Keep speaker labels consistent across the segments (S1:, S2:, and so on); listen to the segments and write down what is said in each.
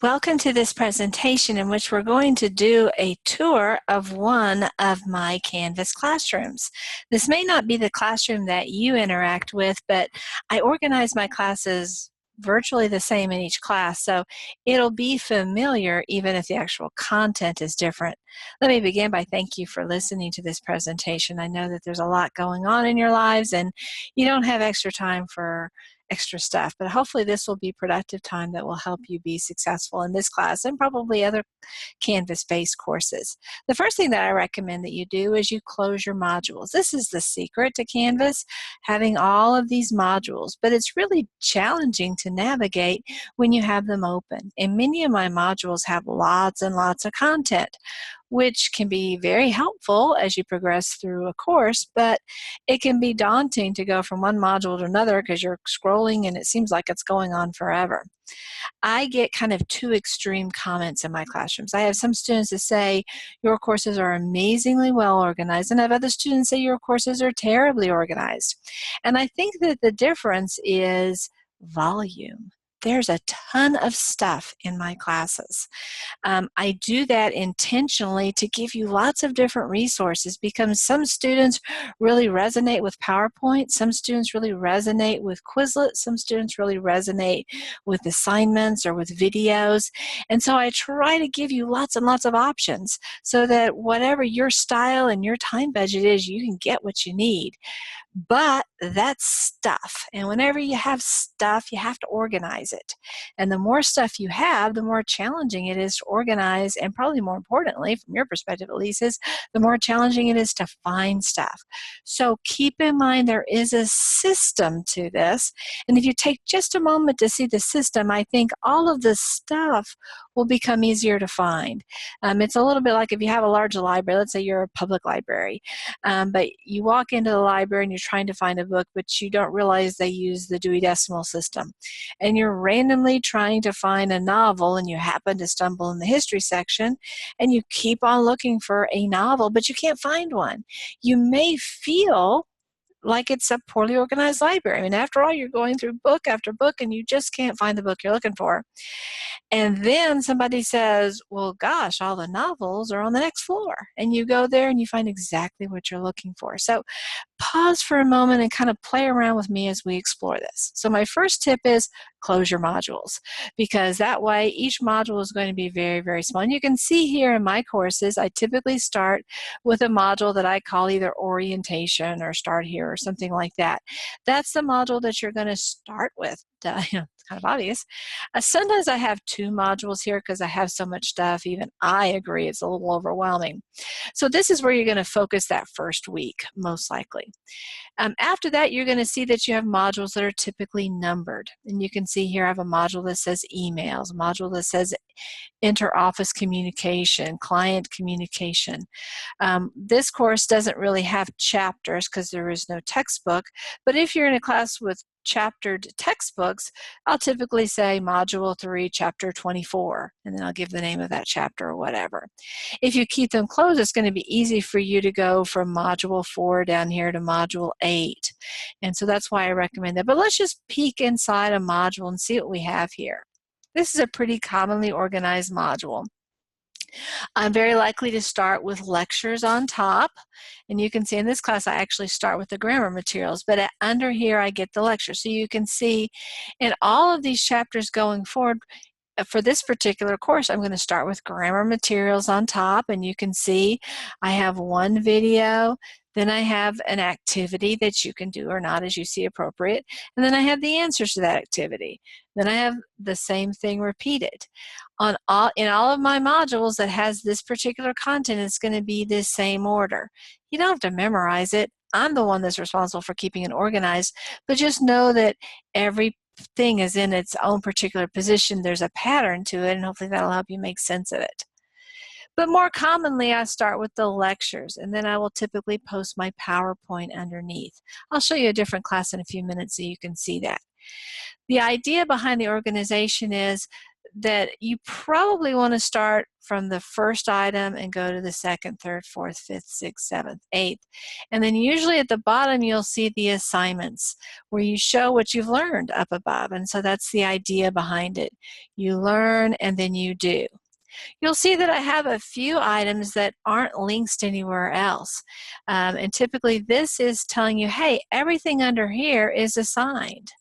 S1: Welcome to this presentation in which we're going to do a tour of one of my Canvas classrooms. This may not be the classroom that you interact with, but I organize my classes virtually the same in each class, so it'll be familiar even if the actual content is different. Let me begin by thanking you for listening to this presentation. I know that there's a lot going on in your lives and you don't have extra time for extra stuff, but hopefully this will be productive time that will help you be successful in this class and probably other Canvas-based courses. The first thing that I recommend that you do is you close your modules. This is the secret to Canvas, having all of these modules, but it's really challenging to navigate when you have them open. And many of my modules have lots and lots of content, which can be very helpful as you progress through a course, but it can be daunting to go from one module to another because you're scrolling and it seems like it's going on forever. I get kind of two extreme comments in my classrooms. I have some students that say your courses are amazingly well organized, and I have other students say your courses are terribly organized. And I think that the difference is volume. There's a ton of stuff in my classes. I do that intentionally to give you lots of different resources because some students really resonate with PowerPoint, some students really resonate with Quizlet, some students really resonate with assignments or with videos. And so I try to give you lots and lots of options so that whatever your style and your time budget is, you can get what you need. But that's stuff, and whenever you have stuff, you have to organize it. And the more stuff you have, the more challenging it is to organize, and probably more importantly, from your perspective at least, is the more challenging it is to find stuff. So keep in mind there is a system to this, and if you take just a moment to see the system, I think all of the stuff will become easier to find. It's a little bit like if you have a large library, let's say you're a public library, but you walk into the library and you're trying to find a book, but you don't realize they use the Dewey Decimal System. And you're randomly trying to find a novel and you happen to stumble in the history section and you keep on looking for a novel, but you can't find one. You may feel like it's a poorly organized library. I mean, after all, you're going through book after book and you just can't find the book you're looking for. And then somebody says, well, gosh, all the novels are on the next floor. And you go there and you find exactly what you're looking for. So pause for a moment and kind of play around with me as we explore this. So my first tip is close your modules, because that way each module is going to be very, very small. And you can see here in my courses, I typically start with a module that I call either orientation or start here or something like that. That's the module that you're going to start with. It's kind of obvious. Sometimes I have two modules here because I have so much stuff. Even I agree it's a little overwhelming. So this is where you're going to focus that first week, most likely. After that, you're going to see that you have modules that are typically numbered. And you can see here I have a module that says emails, a module that says inter-office communication, client communication. This course doesn't really have chapters because there is no textbook, but if you're in a class with chaptered textbooks, I'll typically say Module 3, Chapter 24, and then I'll give the name of that chapter or whatever. If you keep them closed, it's going to be easy for you to go from Module 4 down here to Module 8, and so that's why I recommend that. But let's just peek inside a module and see what we have here. This is a pretty commonly organized module. I'm very likely to start with lectures on top, and you can see in this class I actually start with the grammar materials, but under here I get the lecture. So you can see in all of these chapters going forward, for this particular course, I'm going to start with grammar materials on top, and you can see I have one video, then I have an activity that you can do or not as you see appropriate, and then I have the answers to that activity. Then I have the same thing repeated. In all of my modules that has this particular content, it's going to be this same order. You don't have to memorize it. I'm the one that's responsible for keeping it organized, but just know that every thing is in its own particular position. There's a pattern to it, and hopefully that'll help you make sense of it. But more commonly, I start with the lectures, and then I will typically post my PowerPoint underneath. I'll show you a different class in a few minutes so you can see that. The idea behind the organization is that you probably want to start from the first item and go to the second, third, fourth, fifth, sixth, seventh, eighth. And then usually at the bottom you'll see the assignments where you show what you've learned up above. And so that's the idea behind it. You learn and then you do. You'll see that I have a few items that aren't linked anywhere else. And typically this is telling you, hey, everything under here is assigned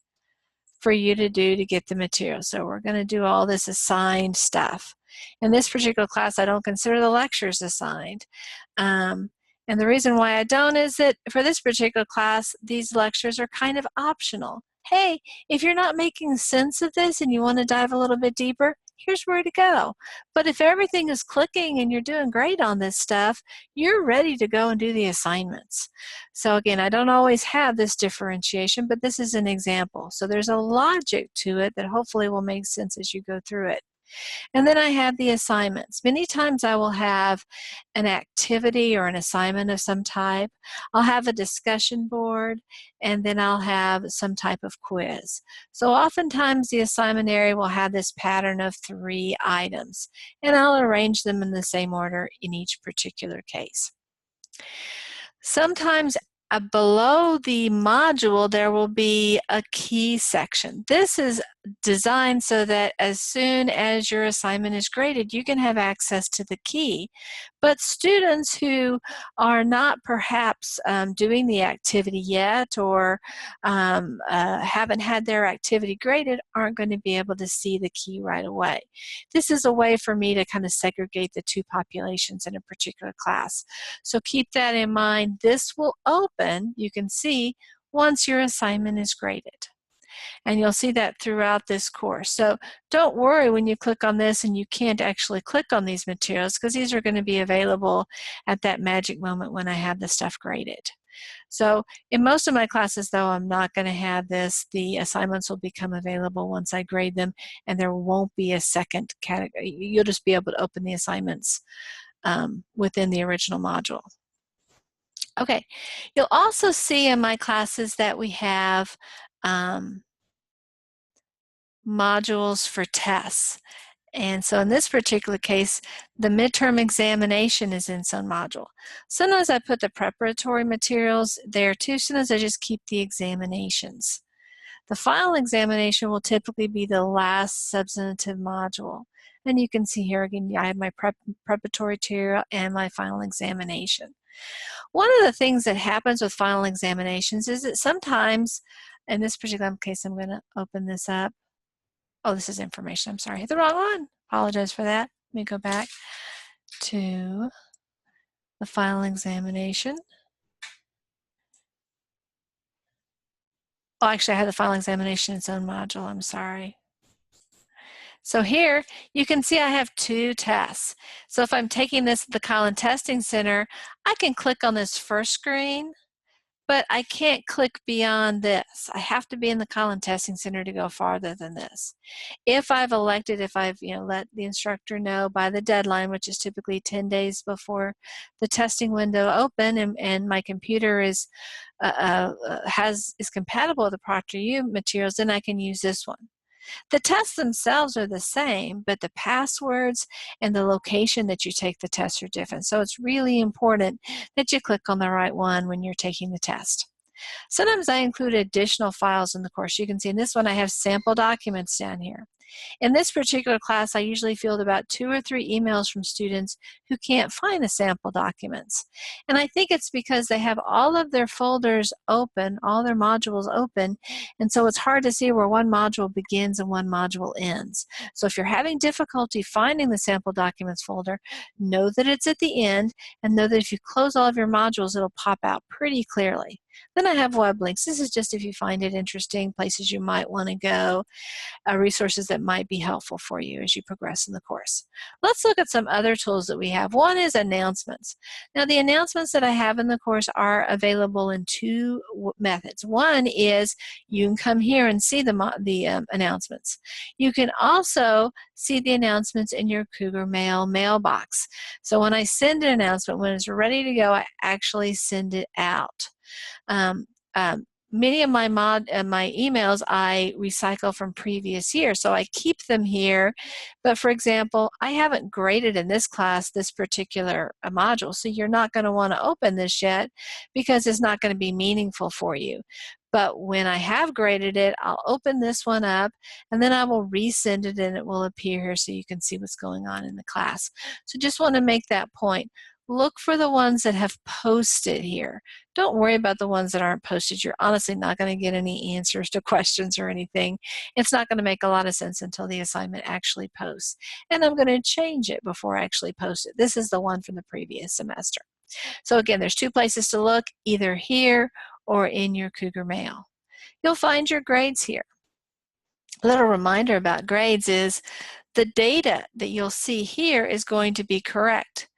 S1: for you to do to get the material. So we're going to do all this assigned stuff. In this particular class, I don't consider the lectures assigned. And the reason why I don't is that for this particular class, these lectures are kind of optional. Hey, if you're not making sense of this and you want to dive a little bit deeper, here's where to go. But if everything is clicking and you're doing great on this stuff, you're ready to go and do the assignments. So again, I don't always have this differentiation, but this is an example. So there's a logic to it that hopefully will make sense as you go through it. And then I have the assignments. Many times I will have an activity or an assignment of some type. I'll have a discussion board, and then I'll have some type of quiz. So oftentimes the assignment area will have this pattern of 3 items, and I'll arrange them in the same order in each particular case. Sometimes below the module, there will be a key section. This is designed so that as soon as your assignment is graded, you can have access to the key. But students who are not perhaps doing the activity yet or haven't had their activity graded aren't going to be able to see the key right away. This is a way for me to kind of segregate the 2 populations in a particular class. So keep that in mind. This will open, you can see, once your assignment is graded. And you'll see that throughout this course. So don't worry when you click on this and you can't actually click on these materials, because these are going to be available at that magic moment when I have the stuff graded. So in most of my classes, though, I'm not going to have this. The assignments will become available once I grade them, and there won't be a second category. You'll just be able to open the assignments within the original module. Okay, you'll also see in my classes that we have modules for tests. And so in this particular case, the midterm examination is in some module. Sometimes I put the preparatory materials there too. Sometimes I just keep the examinations. The final examination will typically be the last substantive module. And you can see here again, I have my preparatory material and my final examination. One of the things that happens with final examinations is that sometimes, in this particular case, I'm going to open this up. Oh, this is information. I'm sorry, I hit the wrong one. Apologize for that. Let me go back to the final examination. Oh, actually, I had the final examination in its own module. I'm sorry. So here, you can see I have 2 tests. So if I'm taking this at the Collin Testing Center, I can click on this first screen, but I can't click beyond this. I have to be in the Collin Testing Center to go farther than this. If I've elected, if I've let the instructor know by the deadline, which is typically 10 days before the testing window open, and my computer is compatible with the ProctorU materials, then I can use this one. The tests themselves are the same, but the passwords and the location that you take the test are different. So it's really important that you click on the right one when you're taking the test. Sometimes I include additional files in the course. You can see in this one I have sample documents down here. In this particular class, I usually field about 2 or 3 emails from students who can't find the sample documents. And I think it's because they have all of their folders open, all their modules open, and so it's hard to see where one module begins and one module ends. So if you're having difficulty finding the sample documents folder, know that it's at the end, and know that if you close all of your modules, it'll pop out pretty clearly. Then I have web links. This is just if you find it interesting, places you might want to go, resources that might be helpful for you as you progress in the course. Let's look at some other tools that we have. One is announcements. Now the announcements that I have in the course are available in 2 methods. One is you can come here and see the announcements. You can also see the announcements in your Cougar Mail mailbox. So when I send an announcement, when it's ready to go, I actually send it out. many of my my emails I recycle from previous years, so I keep them here. But for example, I haven't graded in this class this particular module, so you're not going to want to open this yet because it's not going to be meaningful for you. But when I have graded it, I'll open this one up and then I will resend it and it will appear here so you can see what's going on in the class. So just want to make that point. Look for the ones that have posted here. Don't worry about the ones that aren't posted. You're honestly not going to get any answers to questions or anything. It's not going to make a lot of sense until the assignment actually posts. And I'm going to change it before I actually post it. This is the one from the previous semester. So again, there's two places to look, either here or in your Cougar Mail. You'll find your grades here. A little reminder about grades is the data that you'll see here is going to be correct.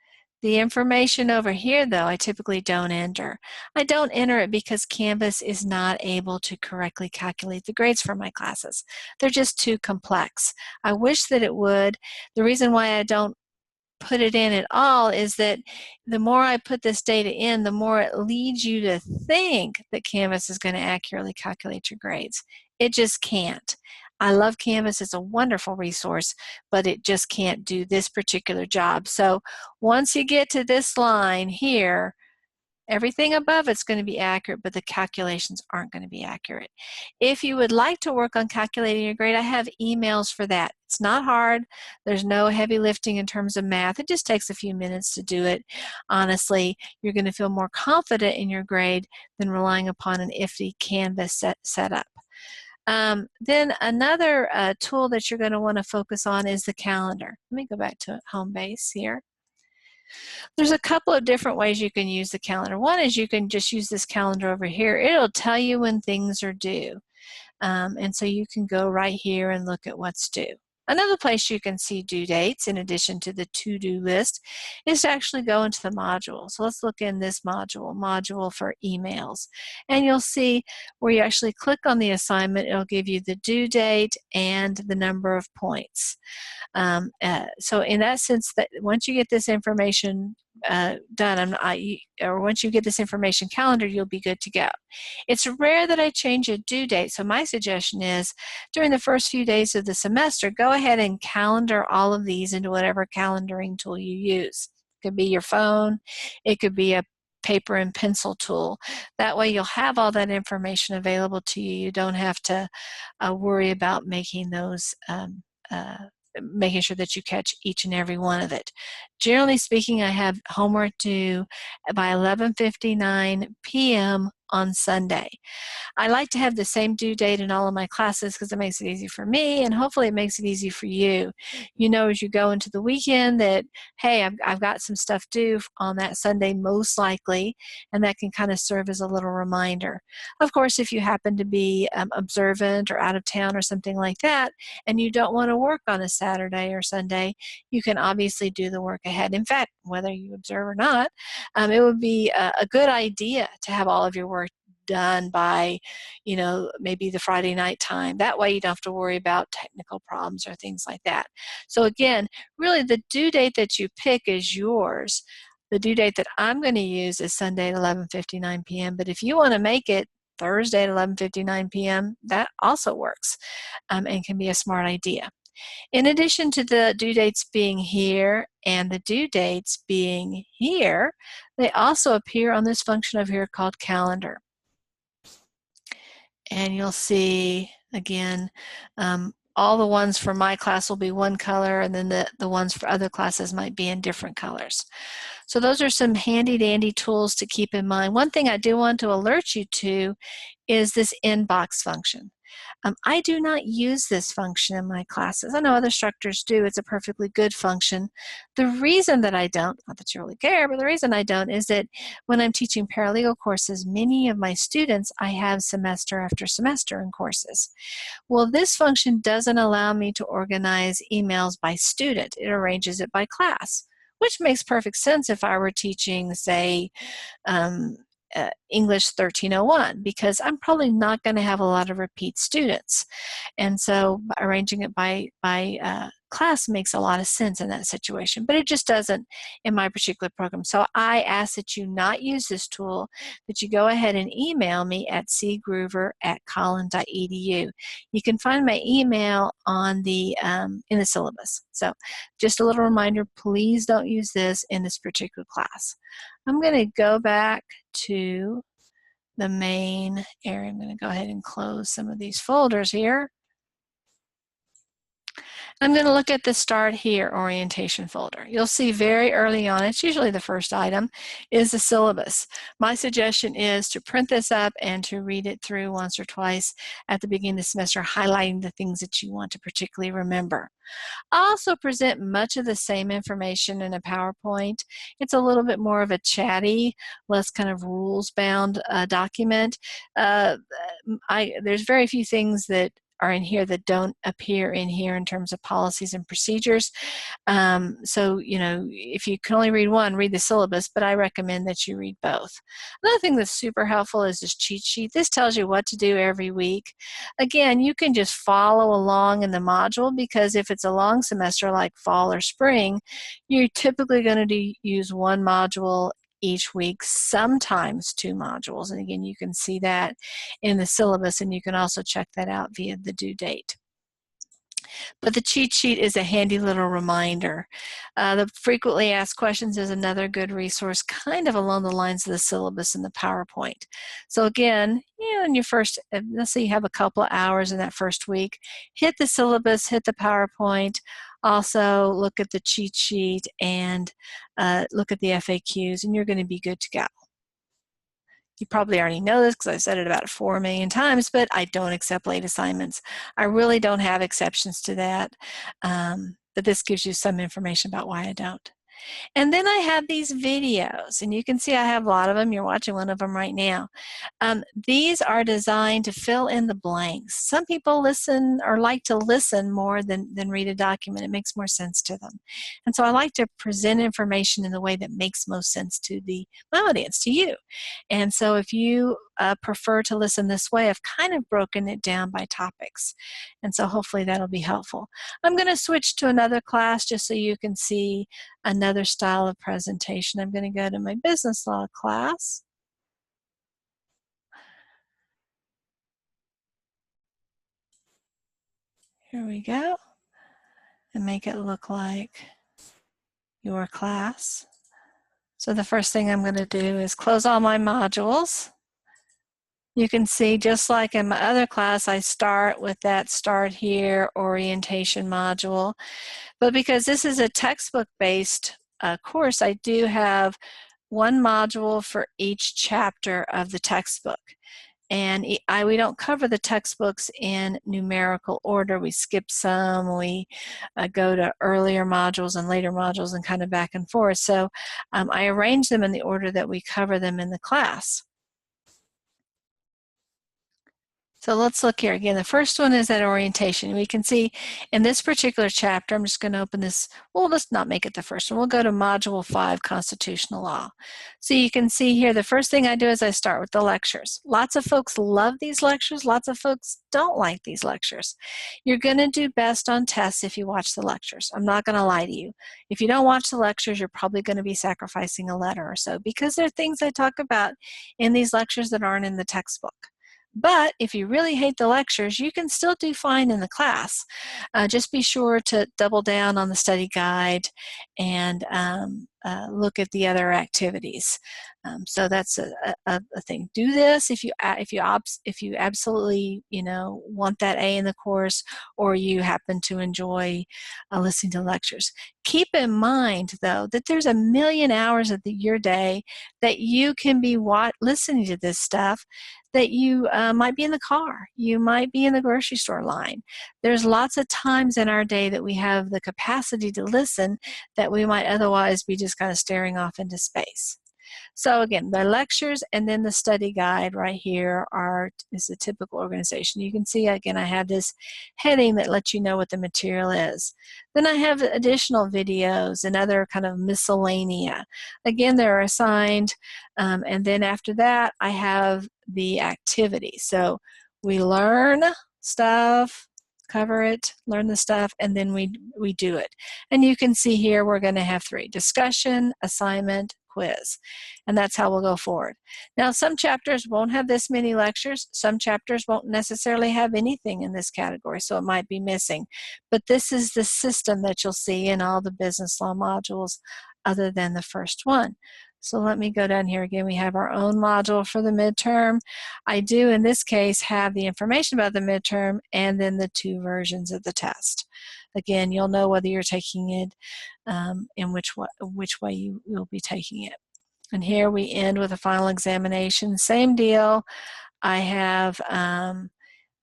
S1: The information over here, though, I typically don't enter. I don't enter it because Canvas is not able to correctly calculate the grades for my classes. They're just too complex. I wish that it would. The reason why I don't put it in at all is that the more I put this data in, the more it leads you to think that Canvas is going to accurately calculate your grades. It just can't. I love Canvas, it's a wonderful resource, but it just can't do this particular job. So once you get to this line here, everything above it's going to be accurate, but the calculations aren't going to be accurate. If you would like to work on calculating your grade, I have emails for that. It's not hard. There's no heavy lifting in terms of math. It just takes a few minutes to do it. Honestly, you're going to feel more confident in your grade than relying upon an iffy Canvas setup. Then another tool that you're going to want to focus on is the calendar. Let me go back to home base here. There's a couple of different ways you can use the calendar. One is you can just use this calendar over here. It'll tell you when things are due. And so you can go right here and look at what's due. Another place you can see due dates in addition to the to-do list is to actually go into the module. So let's look in this module for emails. And you'll see where you actually click on the assignment, it'll give you the due date and the number of points. So in that sense, that once you get this information done, or once you get this information calendar, you'll be good to go. It's rare that I change a due date, so my suggestion is during the first few days of the semester, go ahead and calendar all of these into whatever calendaring tool you use. It could be your phone, it could be a paper and pencil tool. That way you'll have all that information available to you. You don't have to worry about making those making sure that you catch each and every one of it. Generally speaking, I have homework due by 11:59 p.m. on Sunday. I like to have the same due date in all of my classes because it makes it easy for me and hopefully it makes it easy for you. You know as you go into the weekend that, hey, I've got some stuff due on that Sunday most likely, and that can kind of serve as a little reminder. Of course, if you happen to be observant or out of town or something like that, and you don't want to work on a Saturday or Sunday, you can obviously do the work ahead. In fact, whether you observe or not, it would be a good idea to have all of your work done by, maybe the Friday night time. That way you don't have to worry about technical problems or things like that. So again, really the due date that you pick is yours. The due date that I'm going to use is Sunday at 11:59 p.m. But if you want to make it Thursday at 11:59 p.m., that also works and can be a smart idea. In addition to the due dates being here and the due dates being here, they also appear on this function over here called calendar. And you'll see, again, all the ones for my class will be one color, and then the ones for other classes might be in different colors. So those are some handy-dandy tools to keep in mind. One thing I do want to alert you to is this inbox function. I do not use this function in my classes. I know other instructors do. It's a perfectly good function. The reason that I don't, not that you really care, but the reason I don't is that when I'm teaching paralegal courses, many of my students I have semester after semester in courses. Well, this function doesn't allow me to organize emails by student. It arranges it by class, which makes perfect sense if I were teaching, say, English 1301, because I'm probably not going to have a lot of repeat students. And so arranging it by class makes a lot of sense in that situation, but it just doesn't in my particular program. So I ask that you not use this tool, that you go ahead and email me at cgruver@collin.edu. You can find my email on the in the syllabus. So just a little reminder, please don't use this in this particular class. I'm going to go back to the main area. I'm going to go ahead and close some of these folders here. I'm going to look at the Start Here orientation folder. You'll see very early on, it's usually the first item, is the syllabus. My suggestion is to print this up and to read it through once or twice at the beginning of the semester, highlighting the things that you want to particularly remember. I also present much of the same information in a PowerPoint. It's a little bit more of a chatty, less kind of rules-bound document. There's very few things that are in here that don't appear in here in terms of policies and procedures. So, you know, if you can only read one, read the syllabus, but I recommend that you read both. Another thing that's super helpful is this cheat sheet. This tells you what to do every week. Again, you can just follow along in the module, because if it's a long semester like fall or spring, you're typically going to use one module each week, sometimes two modules. And again, you can see that in the syllabus, and you can also check that out via the due date. But the cheat sheet is a handy little reminder. The frequently asked questions is another good resource, kind of along the lines of the syllabus and the PowerPoint. So again, you know, in your first, let's say you have a couple of hours in that first week, hit the syllabus, hit the PowerPoint, also look at the cheat sheet and look at the FAQs, and you're going to be good to go. You probably already know this because I've said it about 4 million times, but I don't accept late assignments. I really don't have exceptions to that, but this gives you some information about why I don't. And then I have these videos, and you can see I have a lot of them. You're watching one of them right now. These are designed to fill in the blanks. Some people listen or like to listen more than read a document. It makes more sense to them. And so I like to present information in the way that makes most sense to my audience, to you. And so if you prefer to listen this way, I've kind of broken it down by topics. And so hopefully that'll be helpful. I'm going to switch to another class just so you can see another style of presentation. I'm going to go to my business law class. Here we go. And make it look like your class. So the first thing I'm going to do is close all my modules. You can see, just like in my other class, I start with that Start Here orientation module. But because this is a textbook-based course, I do have one module for each chapter of the textbook. And we don't cover the textbooks in numerical order. We skip some, we go to earlier modules and later modules and kind of back and forth. So I arrange them in the order that we cover them in the class. So let's look here again. The first one is that orientation. We can see in this particular chapter, I'm just going to open this. Well, let's not make it the first one. We'll go to Module 5, Constitutional Law. So you can see here, the first thing I do is I start with the lectures. Lots of folks love these lectures. Lots of folks don't like these lectures. You're going to do best on tests if you watch the lectures. I'm not going to lie to you. If you don't watch the lectures, you're probably going to be sacrificing a letter or so, because there are things I talk about in these lectures that aren't in the textbook. But if you really hate the lectures, you can still do fine in the class. Just be sure to double down on the study guide and look at the other activities. So that's a thing. Do this if you absolutely want that A in the course, or you happen to enjoy listening to lectures. Keep in mind, though, that there's a million hours of your day that you can be listening to this stuff, that you might be in the car, you might be in the grocery store line. There's lots of times in our day that we have the capacity to listen that we might otherwise be just kind of staring off into space. So again, the lectures and then the study guide right here is a typical organization. You can see, again, I have this heading that lets you know what the material is. Then I have additional videos and other kind of miscellanea. Again, they're assigned, and then after that, I have the activity. So we learn stuff, cover it, learn the stuff, and then we do it. And you can see here we're going to have 3: discussion, assignment, quiz. And that's how we'll go forward. Now, some chapters won't have this many lectures. Some chapters won't necessarily have anything in this category, so it might be missing. But this is the system that you'll see in all the business law modules other than the first one. So let me go down here again. We have our own module for the midterm. I do, in this case, have the information about the midterm and then the 2 versions of the test. Again, you'll know whether you're taking it and which way you will be taking it. And here we end with a final examination. Same deal. I have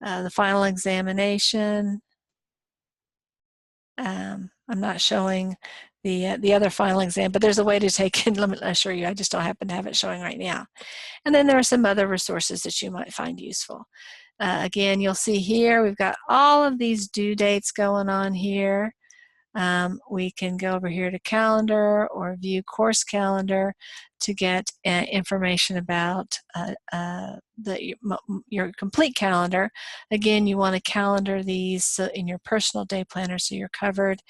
S1: the final examination. I'm not showing the other final exam, but there's a way to take it. Let me assure you, I just don't happen to have it showing right now. And then there are some other resources that you might find useful. Again, you'll see here we've got all of these due dates going on here. We can go over here to calendar or view course calendar to get information about your complete calendar. Again, you want to calendar these in your personal day planner so you're covered.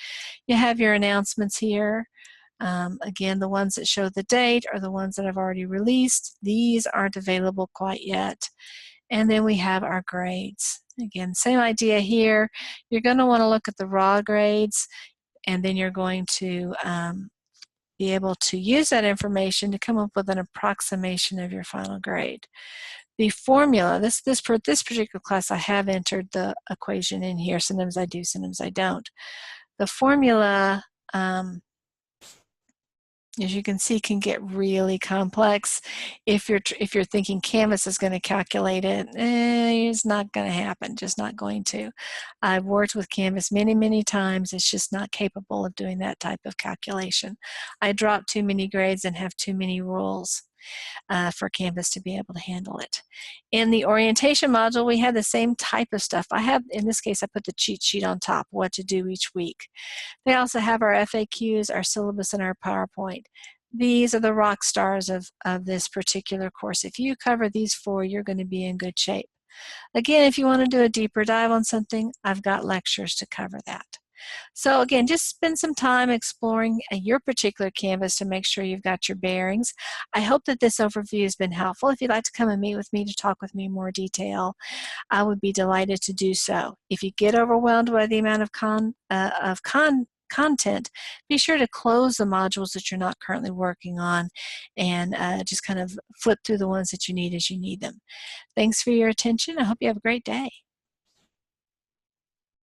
S1: You have your announcements here. Again, the ones that show the date are the ones that I've already released. These aren't available quite yet. And then we have our grades. Again, same idea here. You're going to want to look at the raw grades, and then you're going to be able to use that information to come up with an approximation of your final grade. The formula, this particular class, I have entered the equation in here. Sometimes I do, sometimes I don't. The formula, as you can see, can get really complex. If you're thinking Canvas is going to calculate it, it's not going to happen, just not going to. I've worked with Canvas many, many times. It's just not capable of doing that type of calculation. I drop too many grades and have too many rules for Canvas to be able to handle it. In the orientation module, we have the same type of stuff. I have, in this case, I put the cheat sheet on top, what to do each week. They also have our FAQs, our syllabus, and our PowerPoint. These are the rock stars of this particular course. If you cover these 4, you're going to be in good shape. Again, if you want to do a deeper dive on something, I've got lectures to cover that. So again, just spend some time exploring your particular Canvas to make sure you've got your bearings. I hope that this overview has been helpful. If you'd like to come and meet with me to talk with me in more detail, I would be delighted to do so. If you get overwhelmed by the amount of content, be sure to close the modules that you're not currently working on and just kind of flip through the ones that you need as you need them. Thanks for your attention. I hope you have a great day.